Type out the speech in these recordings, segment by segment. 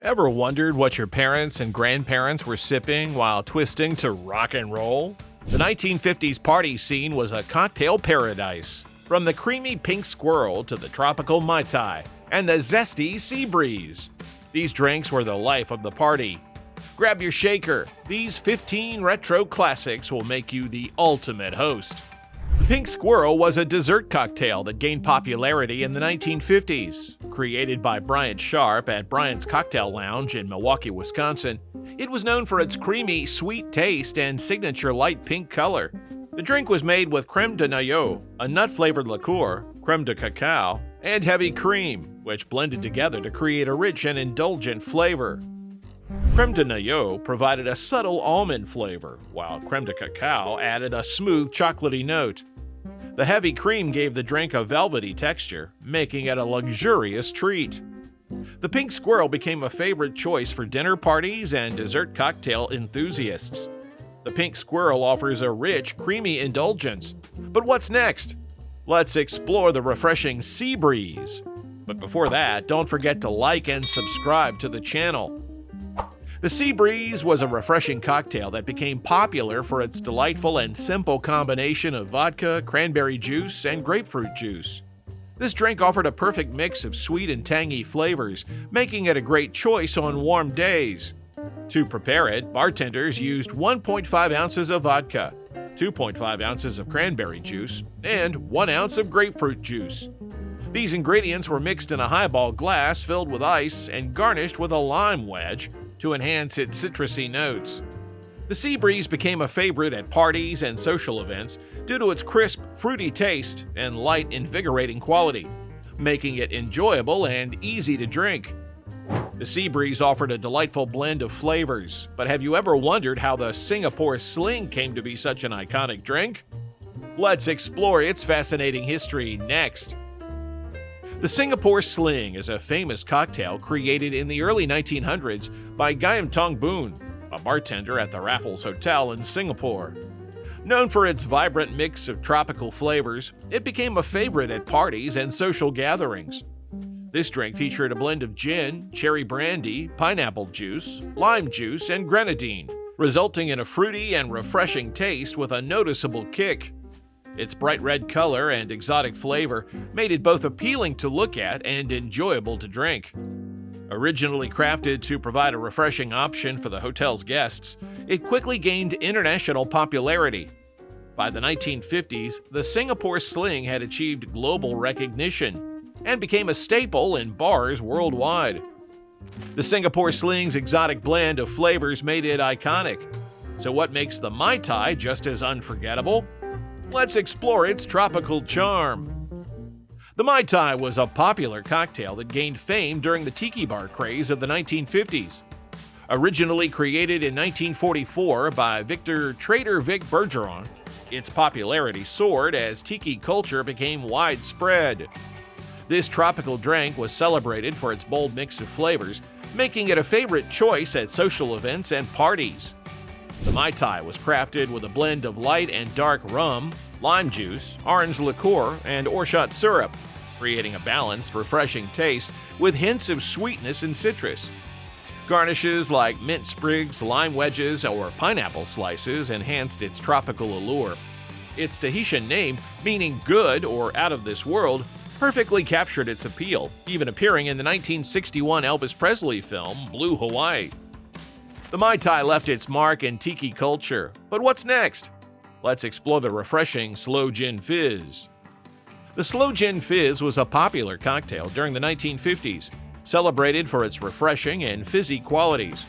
Ever wondered what your parents and grandparents were sipping while twisting to rock and roll? The 1950s party scene was a cocktail paradise, from the creamy Pink Squirrel to the tropical Mai Tai and the zesty Seab Breeze. These drinks were the life of the party. Grab your shaker. These 15 retro classics will make you the ultimate host. The Pink Squirrel was a dessert cocktail that gained popularity in the 1950s. Created by Bryant Sharp at Bryant's Cocktail Lounge in Milwaukee, Wisconsin, it was known for its creamy, sweet taste and signature light pink color. The drink was made with creme de noyeau, a nut-flavored liqueur, creme de cacao, and heavy cream, which blended together to create a rich and indulgent flavor. Creme de noyeau provided a subtle almond flavor, while creme de cacao added a smooth chocolatey note. The heavy cream gave the drink a velvety texture, making it a luxurious treat. The Pink Squirrel became a favorite choice for dinner parties and dessert cocktail enthusiasts. The Pink Squirrel offers a rich, creamy indulgence. But what's next? Let's explore the refreshing Seab Breeze. But before that, don't forget to like and subscribe to the channel. The Seab Breeze was a refreshing cocktail that became popular for its delightful and simple combination of vodka, cranberry juice, and grapefruit juice. This drink offered a perfect mix of sweet and tangy flavors, making it a great choice on warm days. To prepare it, bartenders used 1.5 ounces of vodka, 2.5 ounces of cranberry juice, and 1 ounce of grapefruit juice. These ingredients were mixed in a highball glass filled with ice and garnished with a lime wedge to enhance its citrusy notes. The Seab Breeze became a favorite at parties and social events due to its crisp, fruity taste and light, invigorating quality, making it enjoyable and easy to drink. The Seab Breeze offered a delightful blend of flavors, but have you ever wondered how the Singapore Sling came to be such an iconic drink? Let's explore its fascinating history next. The Singapore Sling is a famous cocktail created in the early 1900s by Giam Tong Boon, a bartender at the Raffles Hotel in Singapore. Known for its vibrant mix of tropical flavors, it became a favorite at parties and social gatherings. This drink featured a blend of gin, cherry brandy, pineapple juice, lime juice, and grenadine, resulting in a fruity and refreshing taste with a noticeable kick. Its bright red color and exotic flavor made it both appealing to look at and enjoyable to drink. Originally crafted to provide a refreshing option for the hotel's guests, it quickly gained international popularity. By the 1950s, the Singapore Sling had achieved global recognition and became a staple in bars worldwide. The Singapore Sling's exotic blend of flavors made it iconic. So what makes the Mai Tai just as unforgettable? Let's explore its tropical charm. The Mai Tai was a popular cocktail that gained fame during the tiki bar craze of the 1950s. Originally created in 1944 by Victor Trader Vic Bergeron, its popularity soared as tiki culture became widespread. This tropical drink was celebrated for its bold mix of flavors, making it a favorite choice at social events and parties. The Mai Tai was crafted with a blend of light and dark rum, lime juice, orange liqueur, and orgeat syrup, creating a balanced, refreshing taste with hints of sweetness and citrus. Garnishes like mint sprigs, lime wedges, or pineapple slices enhanced its tropical allure. Its Tahitian name, meaning good or out of this world, perfectly captured its appeal, even appearing in the 1961 Elvis Presley film Blue Hawaii. The Mai Tai left its mark in tiki culture, but what's next? Let's explore the refreshing Slowen Fizz. The Slowen Fizz was a popular cocktail during the 1950s, celebrated for its refreshing and fizzy qualities.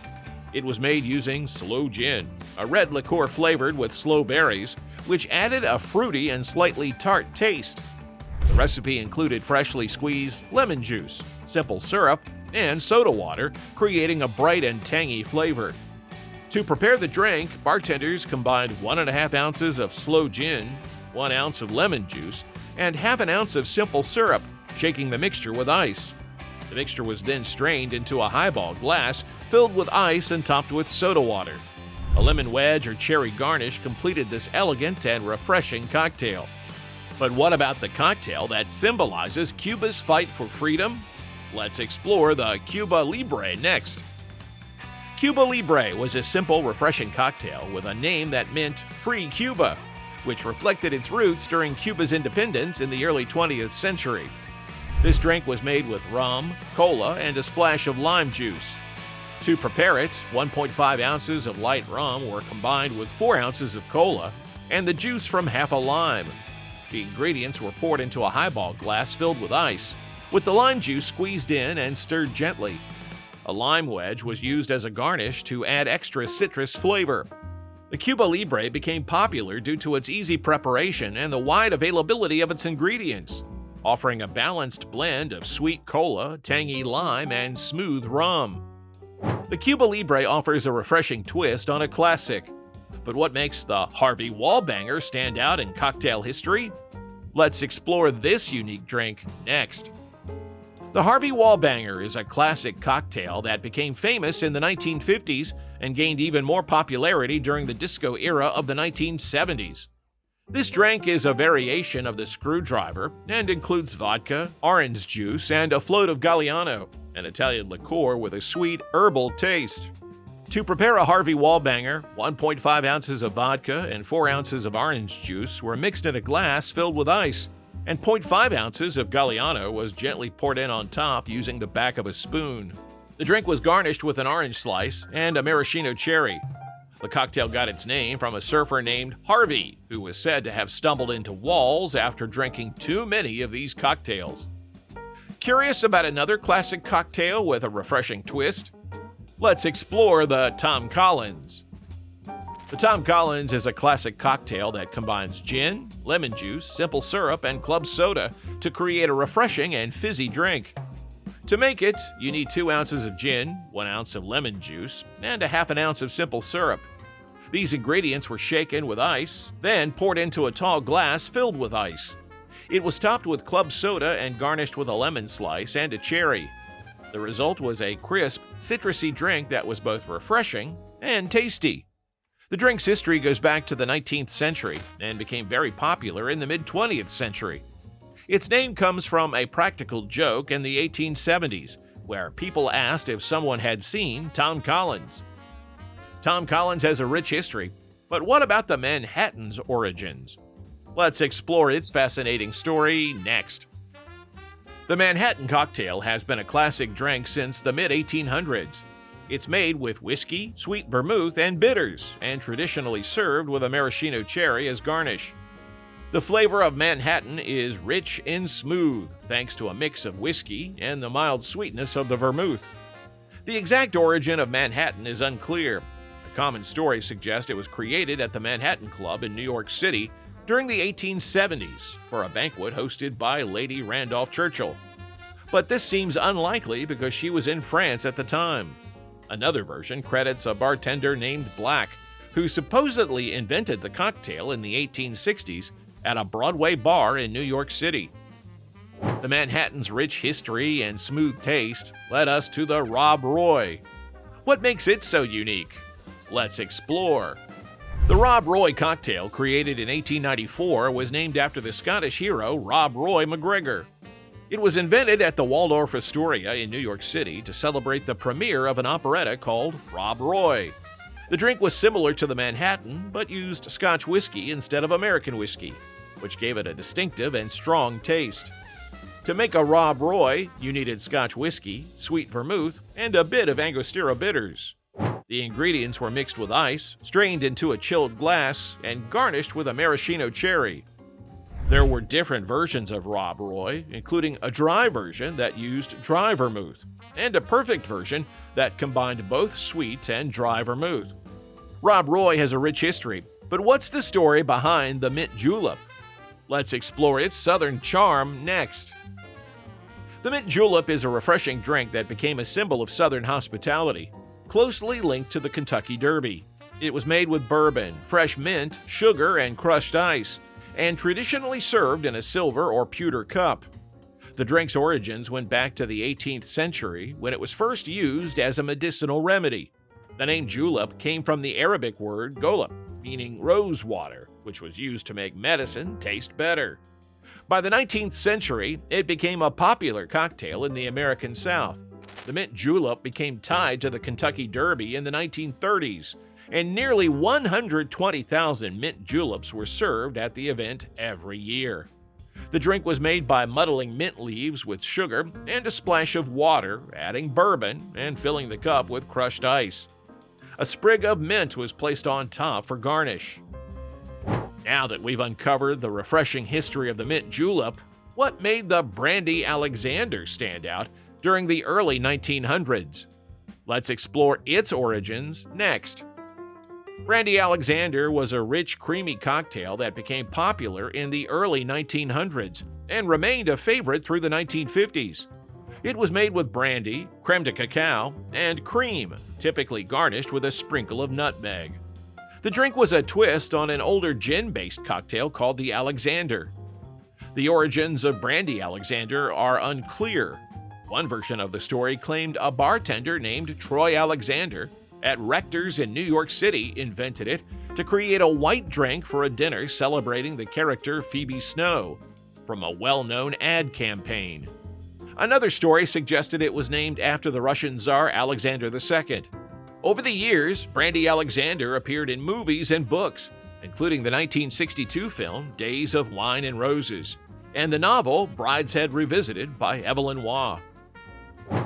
It was made using sloe gin, a red liqueur flavored with sloe berries, which added a fruity and slightly tart taste. The recipe included freshly squeezed lemon juice, simple syrup, and soda water, creating a bright and tangy flavor. To prepare the drink, bartenders combined 1.5 ounces of sloe gin, 1 ounce of lemon juice, and half an ounce of simple syrup, shaking the mixture with ice. The mixture was then strained into a highball glass filled with ice and topped with soda water. A lemon wedge or cherry garnish completed this elegant and refreshing cocktail. But what about the cocktail that symbolizes Cuba's fight for freedom? Let's explore the Cuba Libre next. Cuba Libre was a simple, refreshing cocktail with a name that meant Free Cuba, which reflected its roots during Cuba's independence in the early 20th century. This drink was made with rum, cola, and a splash of lime juice. To prepare it, 1.5 ounces of light rum were combined with 4 ounces of cola and the juice from half a lime. The ingredients were poured into a highball glass filled with ice, with the lime juice squeezed in and stirred gently. A lime wedge was used as a garnish to add extra citrus flavor. The Cuba Libre became popular due to its easy preparation and the wide availability of its ingredients, offering a balanced blend of sweet cola, tangy lime, and smooth rum. The Cuba Libre offers a refreshing twist on a classic. But what makes the Harvey Wallbanger stand out in cocktail history? Let's explore this unique drink next. The Harvey Wallbanger is a classic cocktail that became famous in the 1950s and gained even more popularity during the disco era of the 1970s. This drink is a variation of the screwdriver and includes vodka, orange juice, and a float of Galliano, an Italian liqueur with a sweet herbal taste. To prepare a Harvey Wallbanger, 1.5 ounces of vodka and 4 ounces of orange juice were mixed in a glass filled with ice, and 0.5 ounces of Galliano was gently poured in on top using the back of a spoon. The drink was garnished with an orange slice and a maraschino cherry. The cocktail got its name from a surfer named Harvey, who was said to have stumbled into walls after drinking too many of these cocktails. Curious about another classic cocktail with a refreshing twist? Let's explore the Tom Collins. The Tom Collins is a classic cocktail that combines gin, lemon juice, simple syrup, and club soda to create a refreshing and fizzy drink. To make it, you need 2 ounces of gin, 1 ounce of lemon juice, and a half an ounce of simple syrup. These ingredients were shaken with ice, then poured into a tall glass filled with ice. It was topped with club soda and garnished with a lemon slice and a cherry. The result was a crisp, citrusy drink that was both refreshing and tasty. The drink's history goes back to the 19th century and became very popular in the mid-20th century. Its name comes from a practical joke in the 1870s, where people asked if someone had seen Tom Collins. Tom Collins has a rich history, but what about the Manhattan's origins? Let's explore its fascinating story next. The Manhattan cocktail has been a classic drink since the mid-1800s. It's made with whiskey, sweet vermouth, and bitters, and traditionally served with a maraschino cherry as garnish. The flavor of Manhattan is rich and smooth, thanks to a mix of whiskey and the mild sweetness of the vermouth. The exact origin of Manhattan is unclear. A common story suggests it was created at the Manhattan Club in New York City during the 1870s for a banquet hosted by Lady Randolph Churchill. But this seems unlikely because she was in France at the time. Another version credits a bartender named Black, who supposedly invented the cocktail in the 1860s at a Broadway bar in New York City. The Manhattan's rich history and smooth taste led us to the Rob Roy. What makes it so unique? Let's explore. The Rob Roy cocktail, created in 1894, was named after the Scottish hero Rob Roy McGregor. It was invented at the Waldorf Astoria in New York City to celebrate the premiere of an operetta called Rob Roy. The drink was similar to the Manhattan, but used Scotch whiskey instead of American whiskey, which gave it a distinctive and strong taste. To make a Rob Roy, you needed Scotch whiskey, sweet vermouth, and a bit of Angostura bitters. The ingredients were mixed with ice, strained into a chilled glass, and garnished with a maraschino cherry. There were different versions of Rob Roy, including a dry version that used dry vermouth, and a perfect version that combined both sweet and dry vermouth. Rob Roy has a rich history, but what's the story behind the mint julep? Let's explore its southern charm next. The mint julep is a refreshing drink that became a symbol of southern hospitality, closely linked to the Kentucky Derby. It was made with bourbon, fresh mint, sugar, and crushed ice, and traditionally served in a silver or pewter cup. The drink's origins went back to the 18th century when it was first used as a medicinal remedy. The name julep came from the Arabic word golub, meaning rose water, which was used to make medicine taste better. By the 19th century, it became a popular cocktail in the American South. The mint julep became tied to the Kentucky Derby in the 1930s, and nearly 120,000 mint juleps were served at the event every year. The drink was made by muddling mint leaves with sugar and a splash of water, adding bourbon, and filling the cup with crushed ice. A sprig of mint was placed on top for garnish. Now that we've uncovered the refreshing history of the mint julep, what made the Brandy Alexander stand out during the early 1900s? Let's explore its origins next. Brandy Alexander was a rich, creamy cocktail that became popular in the early 1900s and remained a favorite through the 1950s. It was made with brandy, creme de cacao, and cream, typically garnished with a sprinkle of nutmeg. The drink was a twist on an older gin-based cocktail called the Alexander. The origins of Brandy Alexander are unclear. One version of the story claimed a bartender named Troy Alexander at Rector's in New York City invented it to create a white drink for a dinner celebrating the character Phoebe Snow from a well-known ad campaign. Another story suggested it was named after the Russian Tsar Alexander II. Over the years, Brandy Alexander appeared in movies and books, including the 1962 film Days of Wine and Roses, and the novel Brideshead Revisited by Evelyn Waugh.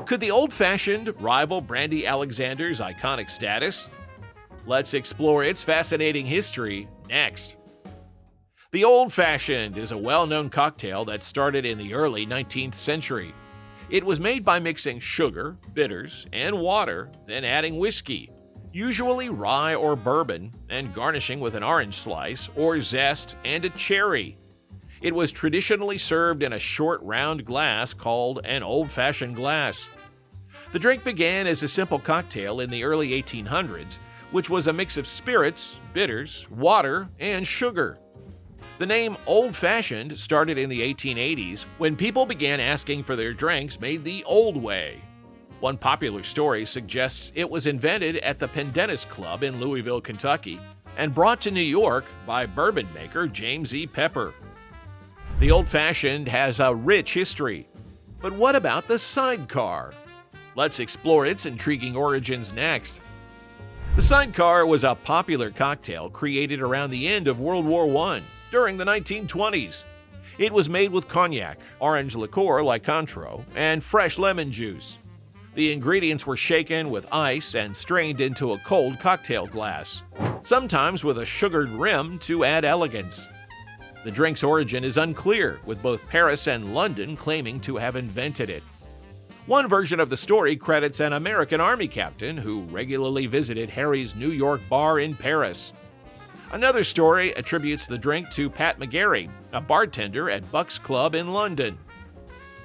Could the old-fashioned rival Brandy Alexander's iconic status? Let's explore its fascinating history next. The old-fashioned is a well-known cocktail that started in the early 19th century. It was made by mixing sugar, bitters, and water, then adding whiskey, usually rye or bourbon, and garnishing with an orange slice or zest and a cherry. It was traditionally served in a short round glass called an old-fashioned glass. The drink began as a simple cocktail in the early 1800s, which was a mix of spirits, bitters, water, and sugar. The name old-fashioned started in the 1880s when people began asking for their drinks made the old way. One popular story suggests it was invented at the Pendennis Club in Louisville, Kentucky, and brought to New York by bourbon maker James E. Pepper. The old-fashioned has a rich history. But what about the Sidecar? Let's explore its intriguing origins next. The Sidecar was a popular cocktail created around the end of World War I during the 1920s. It was made with cognac, orange liqueur like Cointreau, and fresh lemon juice. The ingredients were shaken with ice and strained into a cold cocktail glass, sometimes with a sugared rim to add elegance. The drink's origin is unclear, with both Paris and London claiming to have invented it. One version of the story credits an American Army captain who regularly visited Harry's New York bar in Paris. Another story attributes the drink to Pat McGarry, a bartender at Buck's Club in London.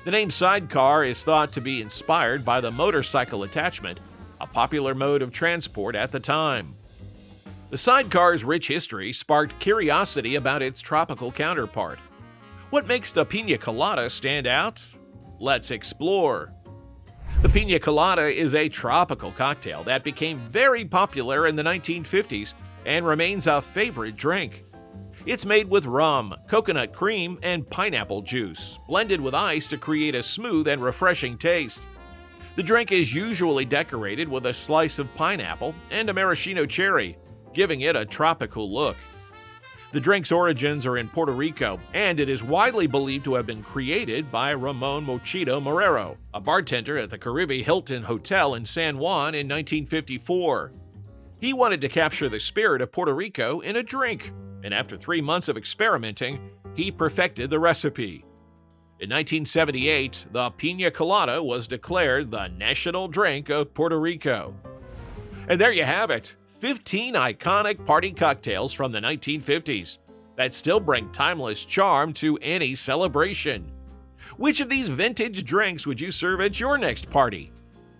The name Sidecar is thought to be inspired by the motorcycle attachment, a popular mode of transport at the time. The Sidecar's rich history sparked curiosity about its tropical counterpart. What makes the Piña Colada stand out? Let's explore. The Piña Colada is a tropical cocktail that became very popular in the 1950s and remains a favorite drink. It's made with rum, coconut cream, and pineapple juice, blended with ice to create a smooth and refreshing taste. The drink is usually decorated with a slice of pineapple and a maraschino cherry, giving it a tropical look. The drink's origins are in Puerto Rico, and it is widely believed to have been created by Ramon Mochito Marrero, a bartender at the Caribe Hilton Hotel in San Juan in 1954. He wanted to capture the spirit of Puerto Rico in a drink, and after 3 months of experimenting, he perfected the recipe. In 1978, the Piña Colada was declared the national drink of Puerto Rico. And there you have it, 15 iconic party cocktails from the 1950s that still bring timeless charm to any celebration. Which of these vintage drinks would you serve at your next party?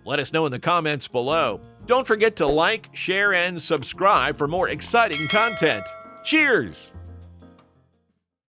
Let us know in the comments below. Don't forget to like, share, and subscribe for more exciting content. Cheers!